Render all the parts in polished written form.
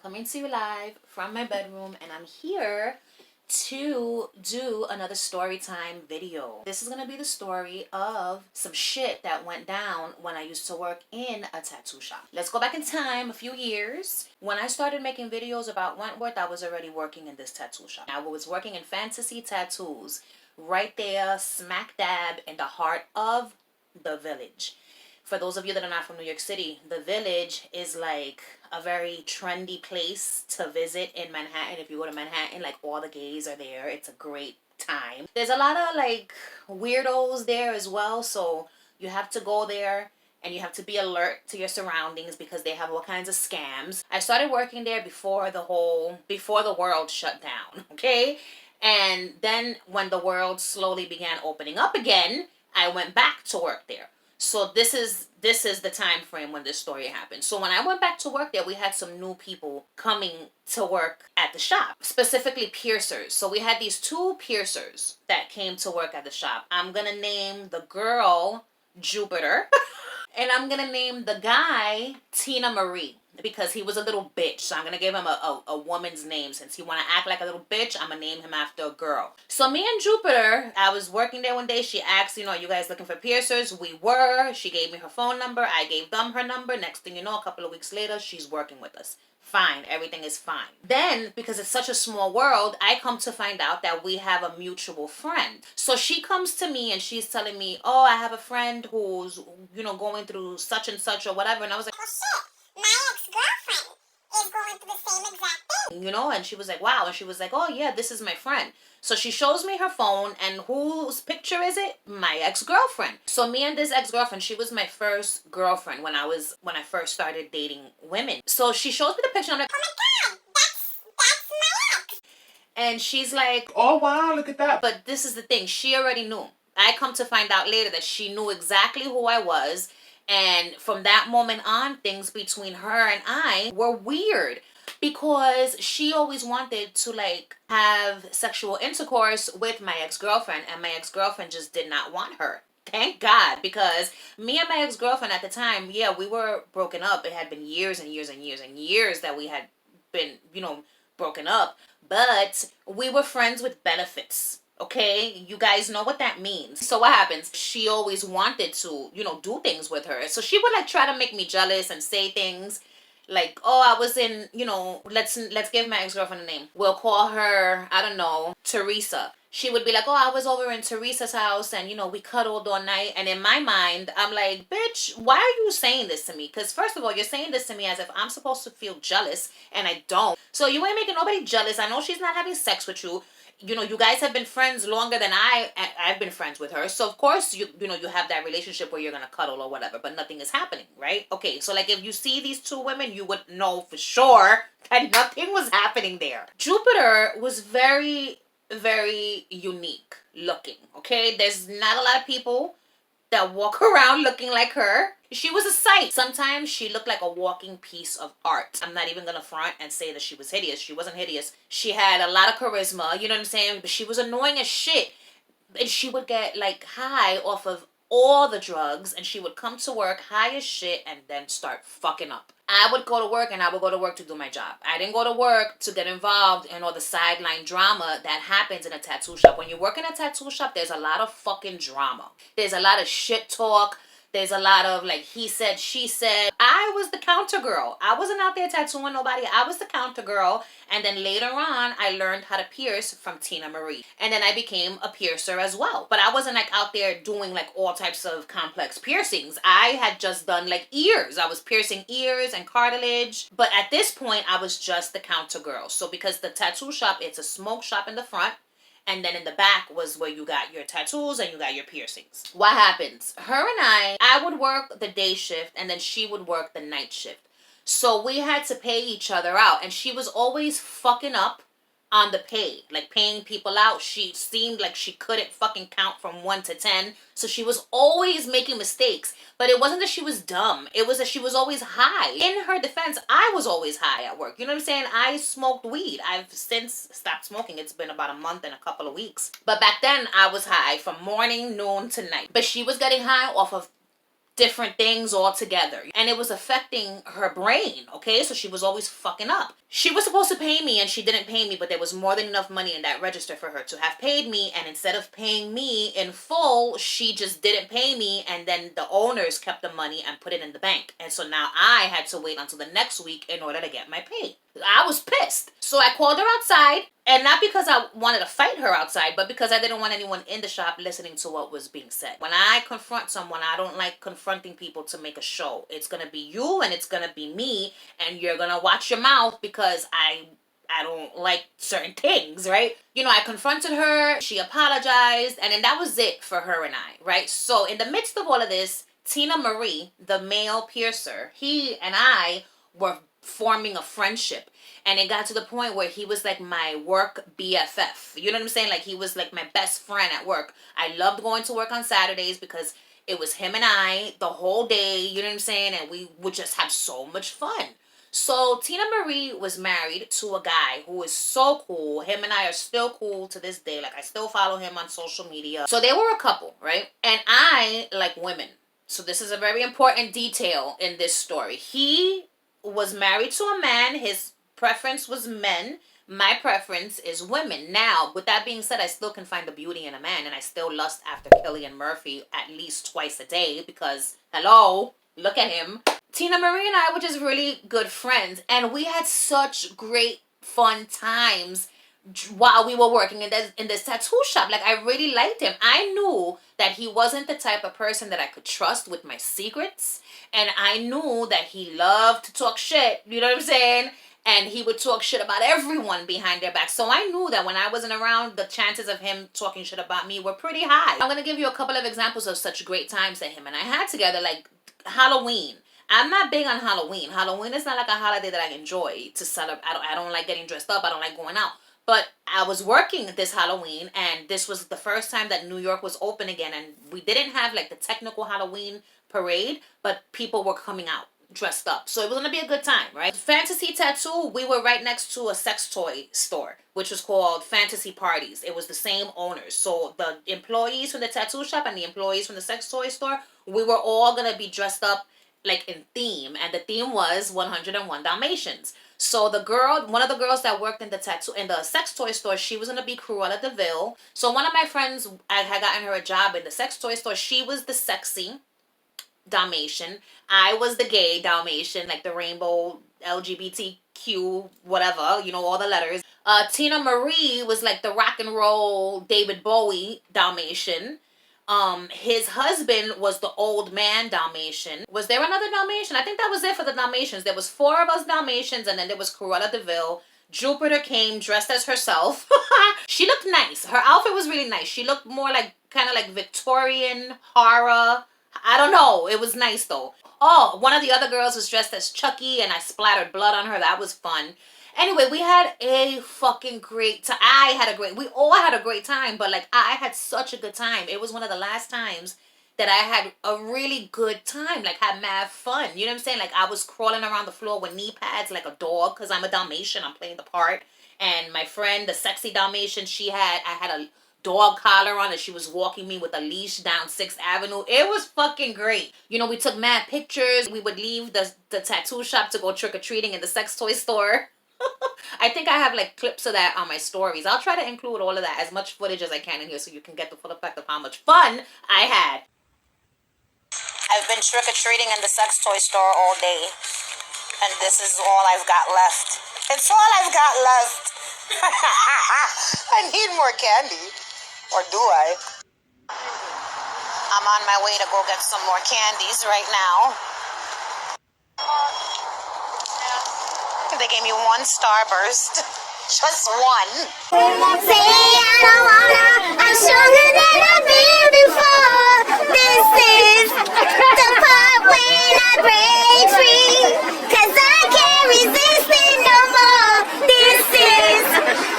coming to you live from my bedroom, and I'm here to do another story time video. This is gonna be the story of some shit that went down when I used to work in a tattoo shop. Let's go back in time a few years. When I started making videos about Wentworth, I was already working in this tattoo shop. I was working in Fantasy Tattoos, right there, smack dab in the heart of the Village. For those of you that are not from New York City, the Village is like a very trendy place to visit in Manhattan. If you go to Manhattan, like all the gays are there. It's a great time. There's a lot of like weirdos there as well. So you have to go there and you have to be alert to your surroundings because they have all kinds of scams. I started working there before the world shut down. Okay. And then when the world slowly began opening up again, I went back to work there. So this is the time frame when this story happened. So when I went back to work there, we had some new people coming to work at the shop, specifically piercers. So we had these two piercers that came to work at the shop. I'm going to name the girl Jupiter and I'm going to name the guy Tina Marie, because he was a little bitch. So I'm going to give him a woman's name. Since he want to act like a little bitch, I'm going to name him after a girl. So me and Jupiter, I was working there one day. She asked, are you guys looking for piercers? We were. She gave me her phone number. I gave them her number. Next thing you know, a couple of weeks later, she's working with us. Fine. Everything is fine. Then, because it's such a small world, I come to find out that we have a mutual friend. So she comes to me and she's telling me, oh, I have a friend who's, going through such and such or whatever. And I was like, oh shit, my ex-girlfriend is going through the same exact thing. And she was like, wow. And she was like, oh yeah, this is my friend. So she shows me her phone, and whose picture is it? My ex-girlfriend. So me and this ex-girlfriend, she was my first girlfriend when I first started dating women. So she shows me the picture, and I'm like, oh my god, that's my ex. And she's like, oh wow, look at that. But this is the thing, she already knew. I come to find out later that she knew exactly who I was. And from that moment on, things between her and I were weird, because she always wanted to like have sexual intercourse with my ex-girlfriend, and my ex-girlfriend just did not want her. Thank God, because me and my ex-girlfriend at the time, yeah, we were broken up. It had been years and years and years and years that we had been, broken up, but we were friends with benefits. Okay, you guys know what that means. So what happens? She always wanted to, do things with her. So she would like try to make me jealous and say things like, oh, I was in, let's give my ex-girlfriend a name. We'll call her, I don't know, Teresa. She would be like, oh, I was over in Teresa's house and, we cuddled all night. And in my mind, I'm like, bitch, why are you saying this to me? Because first of all, you're saying this to me as if I'm supposed to feel jealous, and I don't. So you ain't making nobody jealous. I know she's not having sex with you. You guys have been friends longer than I've been friends with her. So of course, you have that relationship where you're going to cuddle or whatever, but nothing is happening, right? Okay, so like if you see these two women, you would know for sure that nothing was happening there. Jupiter was very, very unique looking, okay? There's not a lot of people that walk around looking like her. She was a sight. Sometimes she looked like a walking piece of art. I'm not even gonna front and say that she was hideous. She wasn't hideous. She had a lot of charisma, you know what I'm saying? But she was annoying as shit. And she would get like high off of all the drugs, and she would come to work high as shit and then start fucking up. I would go to work, and I would go to work to do my job. I didn't go to work to get involved in all the sideline drama that happens in a tattoo shop. When you work in a tattoo shop, there's a lot of fucking drama. There's a lot of shit talk. There's a lot of like he said, she said. I was the counter girl. I wasn't out there tattooing nobody. I was the counter girl. And then later on, I learned how to pierce from Tina Marie. And then I became a piercer as well. But I wasn't like out there doing like all types of complex piercings. I had just done like ears. I was piercing ears and cartilage. But at this point, I was just the counter girl. So because the tattoo shop, it's a smoke shop in the front. And then in the back was where you got your tattoos and you got your piercings. What happens? Her and I would work the day shift, and then she would work the night shift. So we had to pay each other out. And she was always fucking up on the pay. Like paying people out. She seemed like she couldn't fucking count from 1 to 10. So she was always making mistakes. But it wasn't that she was dumb. It was that she was always high. In her defense, I was always high at work. You know what I'm saying? I smoked weed. I've since stopped smoking. It's been about a month and a couple of weeks. But back then, I was high from morning, noon to night. But she was getting high off of different things all together. And it was affecting her brain, okay? So she was always fucking up. She was supposed to pay me and she didn't pay me, but there was more than enough money in that register for her to have paid me. And instead of paying me in full, she just didn't pay me. And then the owners kept the money and put it in the bank. And so now I had to wait until the next week in order to get my pay. I was pissed. So I called her outside. And not because I wanted to fight her outside, but because I didn't want anyone in the shop listening to what was being said. When I confront someone, I don't like confronting people to make a show. It's going to be you and it's going to be me. And you're going to watch your mouth because I don't like certain things, right? You know, I confronted her. She apologized. And then that was it for her and I, right? So in the midst of all of this, Tina Marie, the male piercer, he and I were forming a friendship. And it got to the point where he was like my work BFF. You know what I'm saying? Like he was like my best friend at work. I loved going to work on Saturdays because it was him and I the whole day. You know what I'm saying? And we would just have so much fun. So Tina Marie was married to a guy who is so cool. Him and I are still cool to this day. Like I still follow him on social media. So they were a couple, right? And I like women. So this is a very important detail in this story. He was married to a man. His preference was men. My preference is women. Now, with that being said, I still can find the beauty in a man, and I still lust after Killian Murphy at least twice a day because, hello, look at him. Tina Marie and I were just really good friends, and we had such great fun times while we were working in this tattoo shop. Like, I really liked him. I knew that he wasn't the type of person that I could trust with my secrets, and I knew that he loved to talk shit, you know what I'm saying? And he would talk shit about everyone behind their back. So I knew that when I wasn't around, the chances of him talking shit about me were pretty high. I'm going to give you a couple of examples of such great times that him and I had together, like Halloween. I'm not big on Halloween. Halloween is not like a holiday that I enjoy to celebrate. I don't like getting dressed up. I don't like going out. But I was working this Halloween, and this was the first time that New York was open again. And we didn't have like the technical Halloween parade, but people were coming out dressed up. So it was going to be a good time, right? Fantasy Tattoo, we were right next to a sex toy store, which was called Fantasy Parties. It was the same owners. So the employees from the tattoo shop and the employees from the sex toy store, we were all going to be dressed up like in theme. And the theme was 101 Dalmatians. So the girl, one of the girls that worked in the sex toy store, she was going to be Cruella de Vil. So one of my friends, I had gotten her a job in the sex toy store. She was the sexy Dalmatian. I was the gay Dalmatian, like the rainbow LGBTQ, whatever, you know, all the letters. Tina Marie was like the rock and roll David Bowie Dalmatian. His husband was the old man Dalmatian. Was there another Dalmatian? I think that was it for the Dalmatians. There was 4 of us Dalmatians, and then there was Cruella de Vil. Jupiter came dressed as herself. She looked nice. Her outfit was really nice. She looked more like, kind of like Victorian horror. I don't know. It was nice though. Oh, one of the other girls was dressed as Chucky, and I splattered blood on her. That was fun. Anyway, we had a fucking great time. We all had a great time, but like I had such a good time. It was one of the last times that I had a really good time, like had mad fun. You know what I'm saying? Like I was crawling around the floor with knee pads like a dog because I'm a Dalmatian. I'm playing the part. And my friend, the sexy Dalmatian, I had a dog collar on, and she was walking me with a leash down 6th Avenue. It was fucking great. You know, we took mad pictures. We would leave the tattoo shop to go trick-or-treating in the sex toy store. I think I have like clips of that on my stories. I'll try to include all of that, as much footage as I can in here, so you can get the full effect of how much fun I had. I've been trick-or-treating in the sex toy store all day, and this is all I've got left. It's all I've got left. I need more candy. Or do I? I'm on my way to go get some more candies right now. They gave me 1 Starburst. Just 1. Say I don't wanna, I'm stronger than I've been before. This is the part when I break free, 'cause I can't resist it no more. This is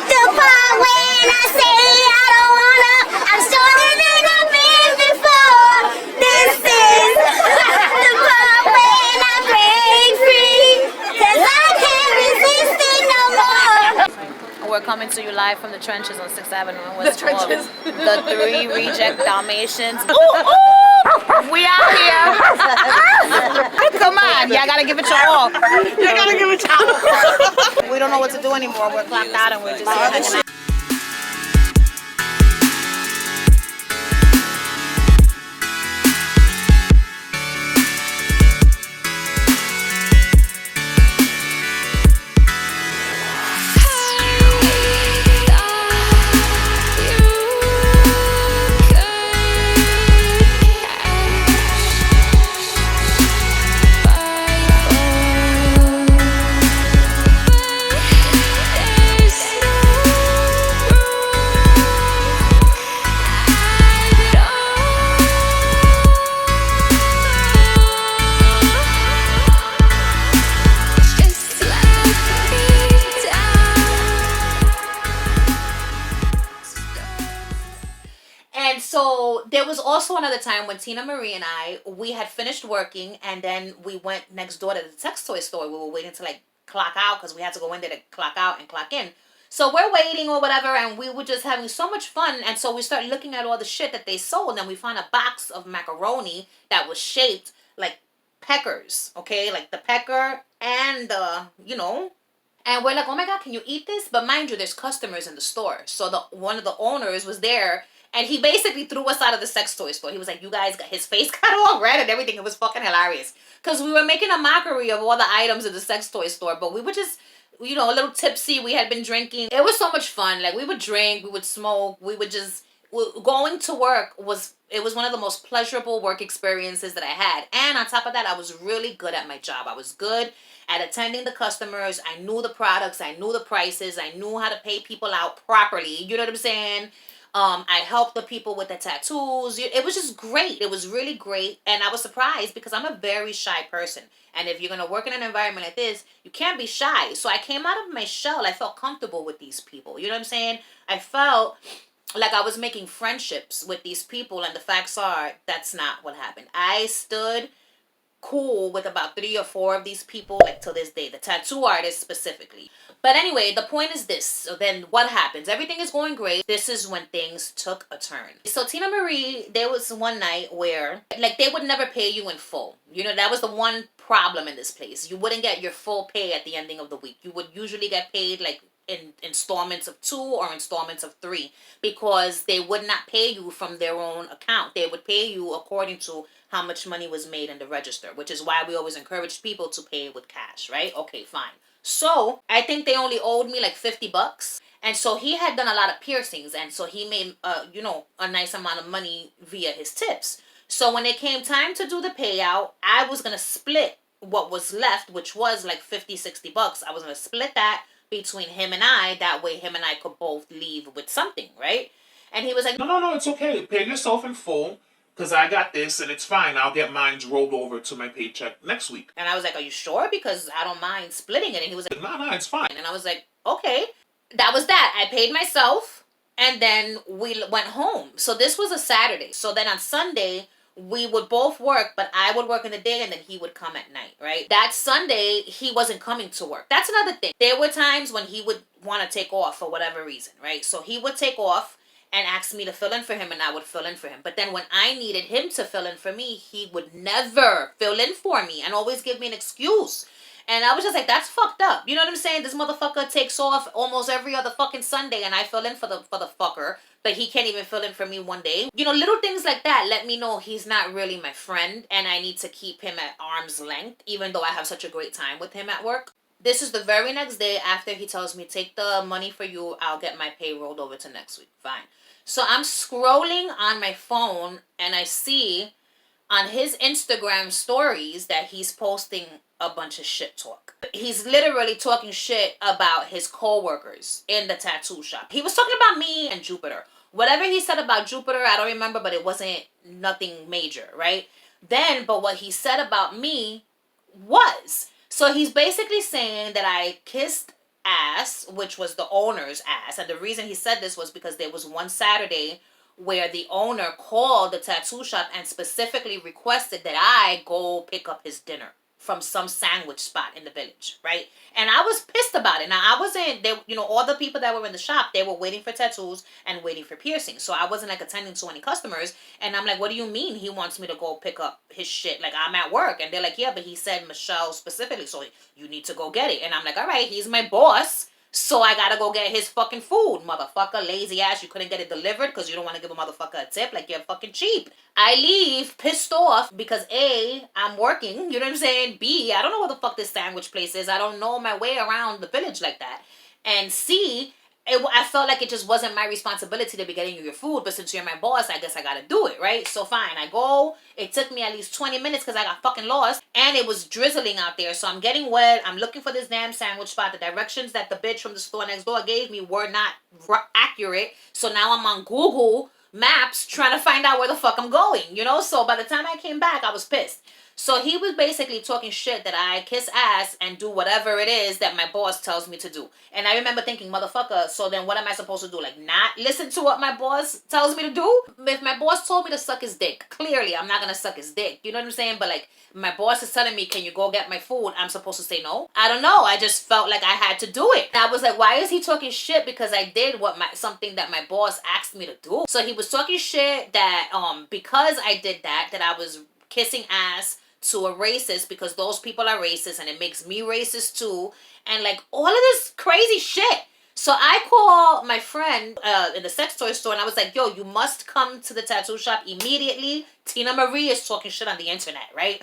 the part when I say I don't wanna, I'm stronger than I've been before. This is the part when I break free, 'cause I can't resist it no more. We're coming to you live from the trenches on 6th Avenue in West Florida. The 3 reject Dalmatians. Ooh, ooh! We out here. gotta give it your all. You gotta give it your all. We don't know what to do anymore. We're clocked out and we're just here hanging out. And so there was also another time when Tina Marie and we had finished working and then we went next door to the sex toy store. We were waiting to like clock out because we had to go in there to clock out and clock in. So we're waiting or whatever and we were just having so much fun. And so we started looking at all the shit that they sold and we found a box of macaroni that was shaped like peckers, okay? Like the pecker and and we're like, oh my God, can you eat this? But mind you, there's customers in the store. So one of the owners was there and he basically threw us out of the sex toy store. He was like, you guys, his face got all red and everything. It was fucking hilarious. Because we were making a mockery of all the items in the sex toy store. But we were just, a little tipsy. We had been drinking. It was so much fun. Like, we would drink, we would smoke, we would just, going to work was one of the most pleasurable work experiences that I had. And on top of that, I was really good at my job. I was good at attending the customers. I knew the products. I knew the prices. I knew how to pay people out properly. You know what I'm saying? I helped the people with the tattoos. It was just great. It was really great. And I was surprised because I'm a very shy person. And if you're going to work in an environment like this, you can't be shy. So I came out of my shell. I felt comfortable with these people. You know what I'm saying? I felt like I was making friendships with these people. And the facts are, that's not what happened. I stood cool with about 3 or 4 of these people, like till this day, the tattoo artist specifically. But anyway, the point is this. So then what happens? Everything is going great. This is when things took a turn. So Tina Marie, there was one night where like they would never pay you in full. That was the one problem in this place. You wouldn't get your full pay at the ending of the week. You would usually get paid like in installments of 2 or installments of 3 because they would not pay you from their own account. They would pay you according to how much money was made in the register, which is why we always encourage people to pay with cash, right? Okay, fine. So I think they only owed me like $50. And so he had done a lot of piercings. And so he made, a nice amount of money via his tips. So when it came time to do the payout, I was going to split what was left, which was like $50-$60. I was going to split that between him and I. That way him and I could both leave with something, right? And he was like, No, it's okay. Pay yourself in full. Because I got this and it's fine. I'll get mine rolled over to my paycheck next week. And I was like, are you sure? Because I don't mind splitting it. And he was like, no, it's fine. And I was like, okay. That was that. I paid myself and then we went home. So this was a Saturday. So then on Sunday, we would both work, but I would work in the day and then he would come at night, right? That Sunday, he wasn't coming to work. That's another thing. There were times when he would want to take off for whatever reason, right? So he would take off and asked me to fill in for him and I would fill in for him. But then when I needed him to fill in for me, he would never fill in for me and always give me an excuse. And I was just like, that's fucked up. You know what I'm saying? This motherfucker takes off almost every other fucking Sunday and I fill in for the fucker, but he can't even fill in for me one day. Little things like that let me know he's not really my friend and I need to keep him at arm's length, even though I have such a great time with him at work. This is the very next day after he tells me, take the money for you, I'll get my pay rolled over to next week. Fine. So I'm scrolling on my phone and I see on his Instagram stories that he's posting a bunch of shit talk. He's literally talking shit about his co-workers in the tattoo shop. He was talking about me and Jupiter. Whatever he said about Jupiter, I don't remember, but it wasn't nothing major, right? But what he said about me was... So he's basically saying that I kissed ass, which was the owner's ass. And the reason he said this was because there was one Saturday where the owner called the tattoo shop and specifically requested that I go pick up his dinner. from some sandwich spot in the village, right? And I was pissed about it. Now I wasn't they, all the people that were in the shop, they were waiting for tattoos and waiting for piercings. So I wasn't like attending to any customers. And I'm like, what do you mean he wants me to go pick up his shit? Like, I'm at work. And they're like, yeah, but he said Michelle specifically, so you need to go get it. And I'm like, all right, he's my boss. So I gotta go get his fucking food, motherfucker. Lazy ass, you couldn't get it delivered because you don't want to give a motherfucker a tip. Like, you're fucking cheap. I leave pissed off because A, I'm working, you know what I'm saying? B, I don't know what the fuck this sandwich place is. I don't know my way around the village like that. And C, I felt like it just wasn't my responsibility to be getting you your food, but since you're my boss, I guess I gotta do it, right? So fine, I go. It took me at least 20 minutes because I got fucking lost, and it was drizzling out there, so I'm getting wet. I'm looking for this damn sandwich spot. The directions that the bitch from the store next door gave me were not accurate, so now I'm on Google Maps trying to find out where the fuck I'm going, So by the time I came back, I was pissed. So he was basically talking shit that I kiss ass and do whatever it is that my boss tells me to do. And I remember thinking, motherfucker, so then what am I supposed to do? Like, not listen to what my boss tells me to do? If my boss told me to suck his dick, clearly I'm not going to suck his dick. You know what I'm saying? But like, my boss is telling me, can you go get my food? I'm supposed to say no? I don't know. I just felt like I had to do it. And I was like, why is he talking shit? Because I did something that my boss asked me to do. So he was talking shit that because I did that I was kissing ass to a racist because those people are racist and it makes me racist too, and like all of this crazy shit. So I call my friend in the sex toy store and I was like, yo, you must come to the tattoo shop immediately. Tina Marie is talking shit on the internet, right?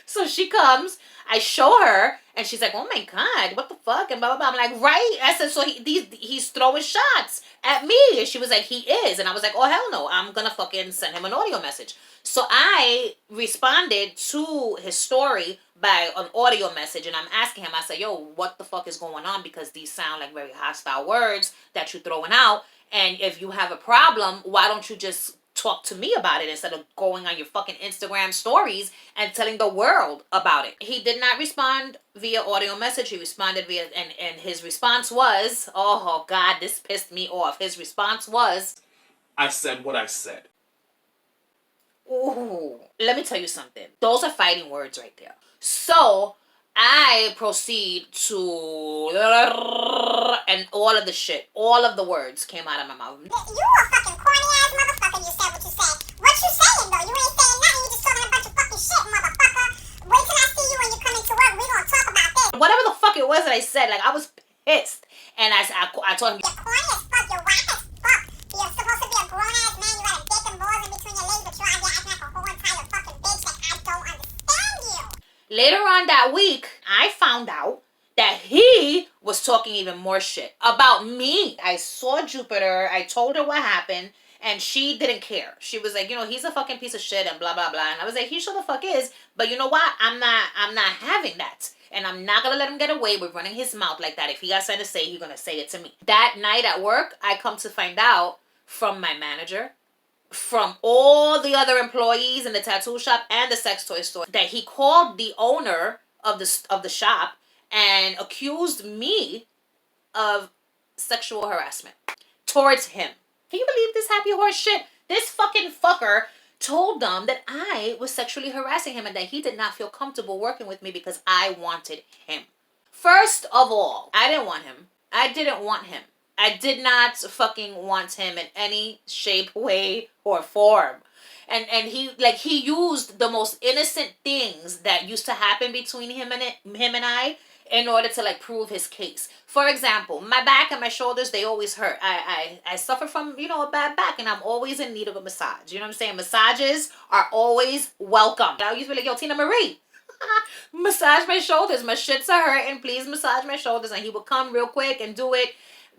So she comes, I show her, and she's like, oh my God, what the fuck? And blah, blah, blah. I'm like, right? I said, so he's throwing shots at me. And she was like, he is. And I was like, oh, hell no. I'm going to fucking send him an audio message. So I responded to his story by an audio message, and I'm asking him, I said, yo, what the fuck is going on? Because these sound like very hostile words that you're throwing out. And if you have a problem, why don't you just talk to me about it instead of going on your fucking Instagram stories and telling the world about it? He did not respond via audio message. He responded via, and his response was, oh God, this pissed me off. His response was, I said what I said. ooh, let me tell you something. Those are fighting words right there. So I proceed to, and all of the words came out of my mouth. You a fucking corny ass motherfucker. You said what you said. What you saying though? You ain't saying nothing. You just talking a bunch of fucking shit, motherfucker. Wait till I see you when you come into work. We gonna talk about this. Whatever the fuck it was that I said, like I was pissed, and I told him, You're corny as fuck. You're whack as fuck. You're supposed to be a grown ass man. You got a dick and balls in between your legs, but you're out there acting like a whole entire fucking bitch. Like I don't understand you. later on that week, I found out that he was talking even more shit about me. I saw Jupiter. I told her what happened. And she didn't care. She was like, he's a fucking piece of shit and blah, blah, blah. And I was like, he sure the fuck is. But you know what? I'm not having that. And I'm not going to let him get away with running his mouth like that. If he got something to say, he's going to say it to me. That night at work, I come to find out from my manager, from all the other employees in the tattoo shop and the sex toy store, that he called the owner of the shop and accused me of sexual harassment towards him. Can you believe this happy horse shit? This fucking fucker told them that I was sexually harassing him and that he did not feel comfortable working with me because I wanted him. First of all, I didn't want him. I didn't want him. I did not fucking want him in any shape, way, or form. And he used the most innocent things that used to happen between him and I in order to prove his case. For example, my back and my shoulders, they always hurt. I suffer from, a bad back, and I'm always in need of a massage. You know what I'm saying? Massages are always welcome. I used to be like, yo, Tina Marie, massage my shoulders. My shits are hurting. Please massage my shoulders. And he would come real quick and do it.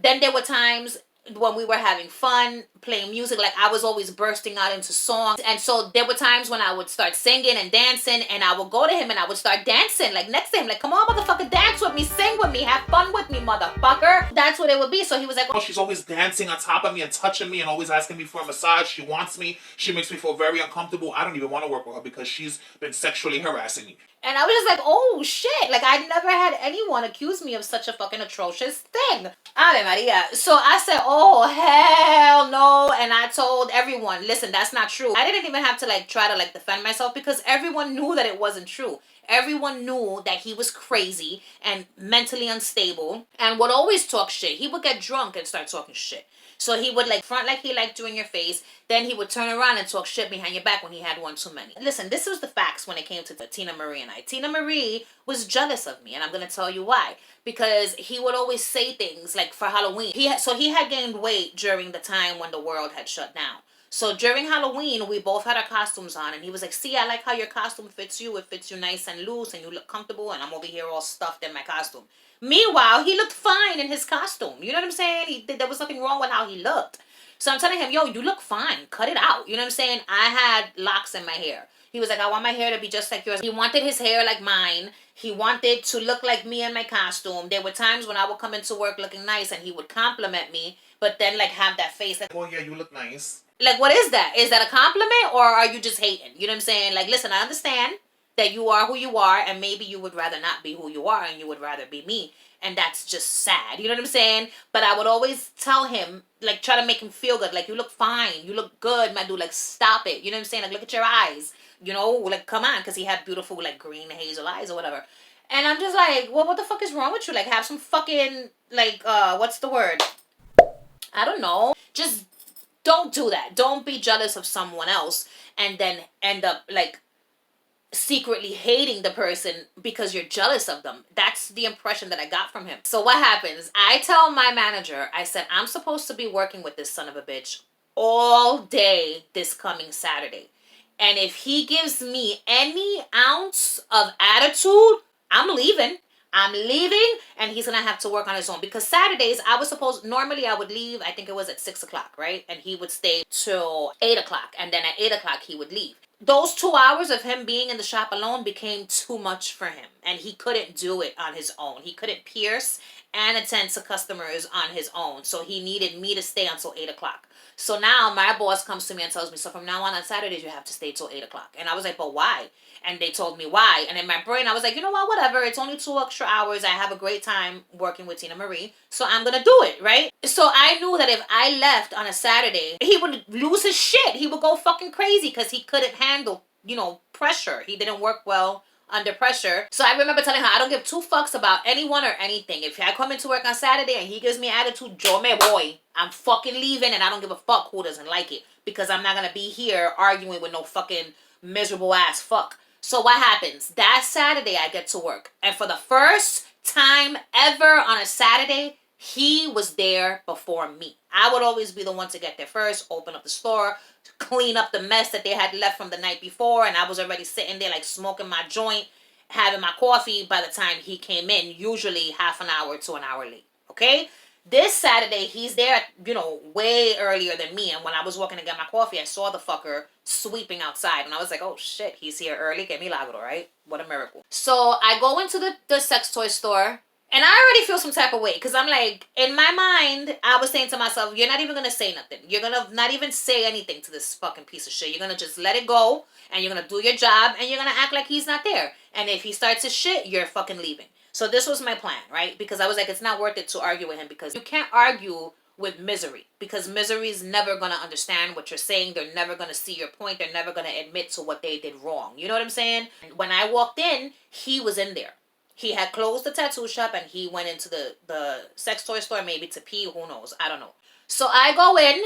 Then there were times when we were having fun, playing music, I was always bursting out into songs. And so there were times when I would start singing and dancing, and I would go to him and I would start dancing, next to him, come on, motherfucker, dance with me, sing with me, have fun with me, motherfucker. That's what it would be. So he was like, oh, she's always dancing on top of me and touching me and always asking me for a massage. She wants me. She makes me feel very uncomfortable. I don't even want to work with her because she's been sexually harassing me. And I was just like, oh shit. I never had anyone accuse me of such a fucking atrocious thing. Ave Maria. So I said, oh Oh, hell no. And I told everyone, listen, that's not true. I didn't even have to like try to like defend myself because everyone knew that it wasn't true. Everyone knew that he was crazy and mentally unstable and would always talk shit. He would get drunk and start talking shit. So he would like front like he liked you in your face. Then he would turn around and talk shit behind your back when he had one too many. Listen, this was the facts when it came to Tina Marie and I. Tina Marie was jealous of me, and I'm going to tell you why. Because he would always say things like for Halloween. He had gained weight during the time when the world had shut down. So during Halloween, we both had our costumes on, and he was like, see, I like how your costume fits you. It fits you nice and loose, and you look comfortable, and I'm over here all stuffed in my costume. Meanwhile, he looked fine in his costume. You know what I'm saying? There was nothing wrong with how he looked. So I'm telling him, yo, you look fine. Cut it out. You know what I'm saying? I had locks in my hair. He was like, I want my hair to be just like yours. He wanted his hair like mine. He wanted to look like me in my costume. There were times when I would come into work looking nice and he would compliment me, but then like have that face like, oh yeah, you look nice. Like, what is that? Is that a compliment or are you just hating? You know what I'm saying? Like, listen, I understand that you are who you are and maybe you would rather not be who you are and you would rather be me. And that's just sad. You know what I'm saying? But I would always tell him, like, try to make him feel good. Like, you look fine. You look good, my dude. Like, stop it. You know what I'm saying? Like, look at your eyes. You know? Like, come on. Because he had beautiful, like, green hazel eyes or whatever. And I'm just like, well, what the fuck is wrong with you? Like, have some fucking, like, what's the word? I don't know. Just don't do that. Don't be jealous of someone else and then end up, like, secretly hating the person because you're jealous of them. That's the impression that I got from him. So what happens? I tell my manager, I said, I'm supposed to be working with this son of a bitch all day this coming Saturday. And if he gives me any ounce of attitude, I'm leaving. I'm leaving and he's going to have to work on his own. Because Saturdays, normally I would leave, I think it was at 6 o'clock, right? And he would stay till 8 o'clock. And then at 8 o'clock, he would leave. Those 2 hours of him being in the shop alone became too much for him. And he couldn't do it on his own. He couldn't pierce and attend to customers on his own. So he needed me to stay until 8 o'clock. So now my boss comes to me and tells me, so from now on Saturdays, you have to stay till 8 o'clock. And I was like, but why? And they told me why. And in my brain, I was like, you know what, whatever. It's only 2 extra hours. I have a great time working with Tina Marie. So I'm going to do it, right? So I knew that if I left on a Saturday, he would lose his shit. He would go fucking crazy because he couldn't handle, pressure. He didn't work well under pressure. So I remember telling her, I don't give 2 fucks about anyone or anything. If I come into work on Saturday and he gives me attitude, yo me boy, I'm fucking leaving and I don't give a fuck who doesn't like it. Because I'm not going to be here arguing with no fucking miserable ass fuck. So what happens? That Saturday I get to work. And for the first time ever on a Saturday, he was there before me. I would always be the one to get there first, open up the store, clean up the mess that they had left from the night before. And I was already sitting there like smoking my joint, having my coffee by the time he came in, usually half an hour to an hour late. Okay? This Saturday, he's there, way earlier than me. And when I was walking to get my coffee, I saw the fucker sweeping outside. And I was like, oh shit, he's here early. Que milagro, right? What a miracle. So I go into the sex toy store. And I already feel some type of way. Because I'm like, in my mind, I was saying to myself, you're not even going to say nothing. You're going to not even say anything to this fucking piece of shit. You're going to just let it go. And you're going to do your job. And you're going to act like he's not there. And if he starts his shit, you're fucking leaving. So this was my plan, right? Because I was like, it's not worth it to argue with him. Because you can't argue with misery. Because misery is never going to understand what you're saying. They're never going to see your point. They're never going to admit to what they did wrong. You know what I'm saying? When I walked in, he was in there. He had closed the tattoo shop and he went into the sex toy store maybe to pee. Who knows? I don't know. So I go in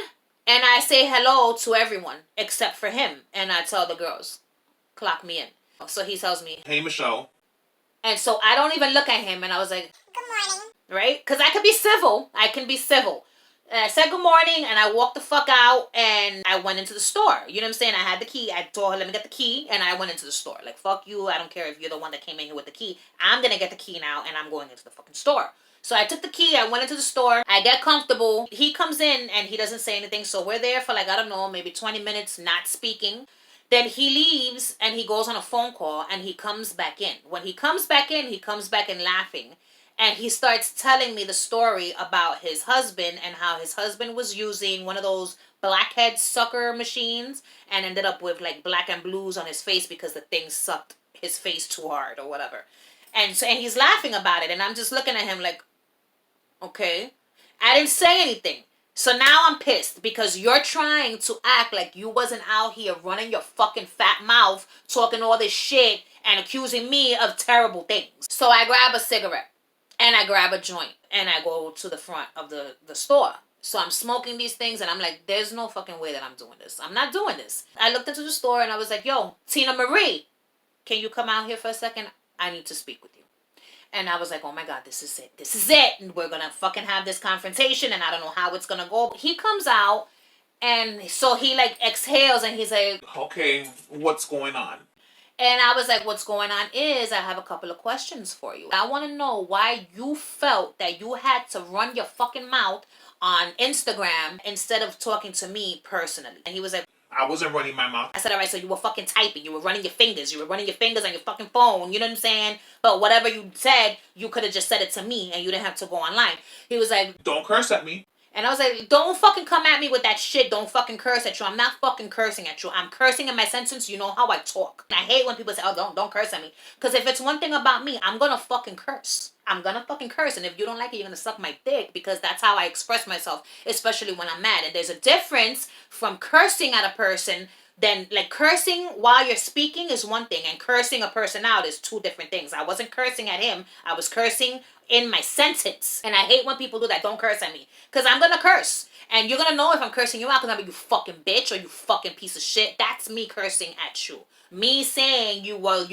and I say hello to everyone except for him. And I tell the girls, clock me in. So he tells me, hey, Michelle. And so I don't even look at him. And I was like, Good morning. right? Because I can be civil. I can be civil. And I said good morning and I walked the fuck out and I went into the store. You know what I'm saying? I had the key. I told her, let me get the key. And I went into the store. Like, fuck you. I don't care if you're the one that came in here with the key. I'm going to get the key now and I'm going into the fucking store. So I took the key. I went into the store. I get comfortable. He comes in and he doesn't say anything. So we're there for like, I don't know, maybe 20 minutes not speaking. Then he leaves and he goes on a phone call and he comes back in. When he comes back in laughing. And he starts telling me the story about his husband and how his husband was using one of those blackhead sucker machines and ended up with like black and blues on his face because the thing sucked his face too hard or whatever. And he's laughing about it. And I'm just looking at him like, okay. I didn't say anything. So now I'm pissed because you're trying to act like you wasn't out here running your fucking fat mouth, talking all this shit and accusing me of terrible things. So I grab a cigarette and I grab a joint and I go to the front of the store. So I'm smoking these things and I'm like, there's no fucking way that I'm doing this. I'm not doing this. I looked into the store and I was like, yo, Tina Marie, can you come out here for a second? I need to speak with you. And I was like, oh my God, this is it. This is it. And we're going to fucking have this confrontation and I don't know how it's going to go. He comes out and so he like exhales and he's like, okay, what's going on? and I was like, what's going on is I have a couple of questions for you. I want to know why you felt that you had to run your fucking mouth on Instagram instead of talking to me personally. And he was like, I wasn't running my mouth. I said, all right, so you were fucking typing. You were running your fingers. You were running your fingers on your fucking phone. You know what I'm saying? But whatever you said, you could have just said it to me and you didn't have to go online. He was like, don't curse at me. And I was like, don't fucking come at me with that shit. Don't fucking curse at you. I'm not fucking cursing at you. I'm cursing in my sentence. You know how I talk. And I hate when people say, oh, don't curse at me. Because if it's one thing about me, I'm going to fucking curse. I'm going to fucking curse. And if you don't like it, you're going to suck my dick. Because that's how I express myself, especially when I'm mad. And there's a difference from cursing at a person then like cursing while you're speaking is one thing and cursing a person out is two different things. I wasn't cursing at him. I was cursing in my sentence. And I hate when people do that. Don't curse at me. Because I'm going to curse. And you're going to know if I'm cursing you out because I'm like, you fucking bitch or you fucking piece of shit. That's me cursing at you. Me saying you weren't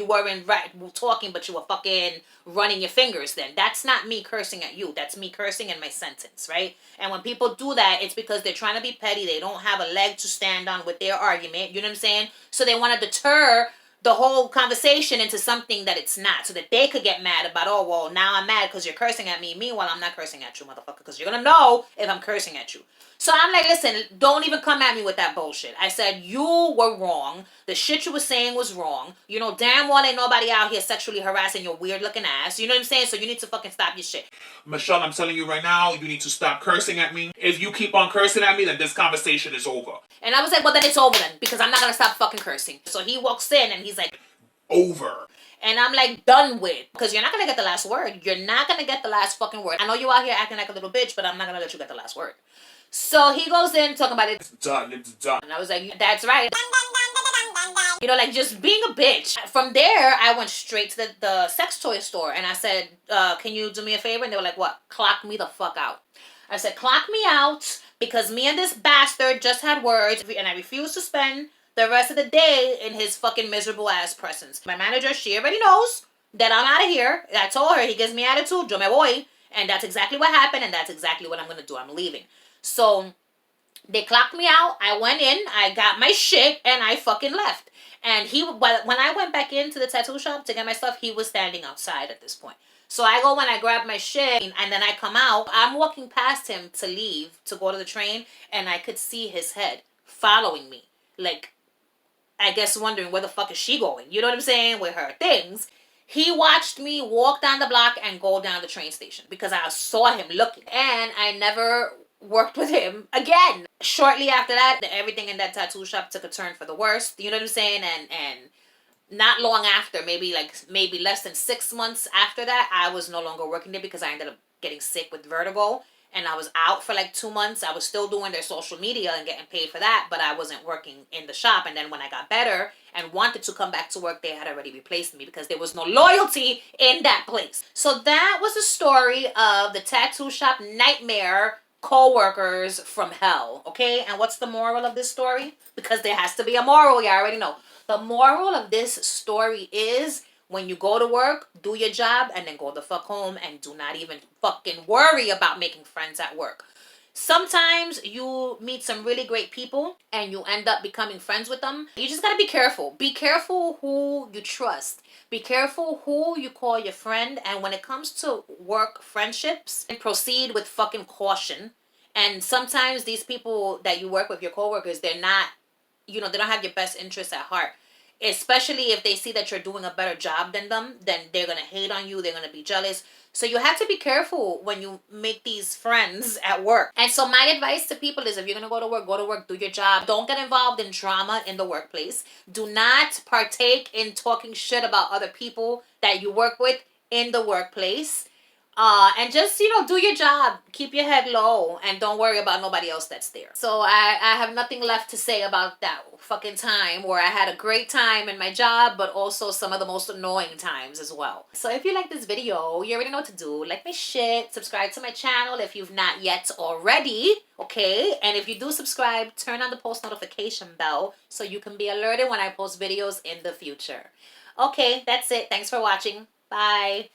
talking but you were fucking running your fingers then. That's not me cursing at you. That's me cursing in my sentence, right? And when people do that, it's because they're trying to be petty. They don't have a leg to stand on with their argument. You know what I'm saying? So they want to deter the whole conversation into something that it's not so that they could get mad about, oh, well, now I'm mad because you're cursing at me. Meanwhile, I'm not cursing at you, motherfucker, because you're going to know if I'm cursing at you. So I'm like, listen, don't even come at me with that bullshit. I said, you were wrong. The shit you were saying was wrong. You know, damn well ain't nobody out here sexually harassing your weird looking ass. You know what I'm saying? So you need to fucking stop your shit. Michelle, I'm telling you right now, you need to stop cursing at me. If you keep on cursing at me, then this conversation is over. And I was like, well, then it's over then, because I'm not going to stop fucking cursing. So he walks in and he's like, over. And I'm like, done with. Because you're not going to get the last word. You're not going to get the last fucking word. I know you out here acting like a little bitch, but I'm not going to let you get the last word. So he goes in talking about it. It's done. It's done. And I was like, that's right. You know, like just being a bitch. From there, I went straight to the sex toy store. And I said, can you do me a favor? And they were like, what? Clock me the fuck out. I said, clock me out because me and this bastard just had words. And I refuse to spend the rest of the day in his fucking miserable ass presence. My manager, she already knows that I'm out of here. I told her he gives me attitude, yo me voy. And that's exactly what happened. And that's exactly what I'm going to do. I'm leaving. So they clocked me out. I went in, I got my shit, and I fucking left. And when I went back into the tattoo shop to get my stuff, he was standing outside at this point. So I go and I grab my shit, and then I come out. I'm walking past him to leave, to go to the train, and I could see his head following me. Like, I guess wondering where the fuck is she going? You know what I'm saying? With her things. He watched me walk down the block and go down the train station because I saw him looking. And I never worked with him again. Shortly after that, everything in that tattoo shop took a turn for the worst. You know what I'm saying? And not long after, maybe less than 6 months after that, I was no longer working there because I ended up getting sick with vertigo. And I was out for like 2 months. I was still doing their social media and getting paid for that, but I wasn't working in the shop. And then when I got better and wanted to come back to work, they had already replaced me because there was no loyalty in that place. So that was the story of the tattoo shop nightmare co-workers from hell, okay? And what's the moral of this story? Because there has to be a moral, you already know. The moral of this story is when you go to work, do your job, and then go the fuck home and do not even fucking worry about making friends at work. Sometimes you meet some really great people and you end up becoming friends with them. You just gotta be careful. Be careful who you trust. Be careful who you call your friend. And when it comes to work friendships, proceed with fucking caution. And sometimes these people that you work with, your coworkers, they're not, they don't have your best interests at heart. Especially if they see that you're doing a better job than them, then they're going to hate on you. They're going to be jealous. So you have to be careful when you make these friends at work. And so my advice to people is if you're going to go to work, do your job. Don't get involved in drama in the workplace. Do not partake in talking shit about other people that you work with in the workplace. And just, do your job. Keep your head low and don't worry about nobody else that's there. So I have nothing left to say about that fucking time where I had a great time in my job, but also some of the most annoying times as well. So if you like this video, you already know what to do. Like my shit, subscribe to my channel if you've not yet already, okay? And if you do subscribe, turn on the post notification bell so you can be alerted when I post videos in the future. Okay, that's it. Thanks for watching. Bye.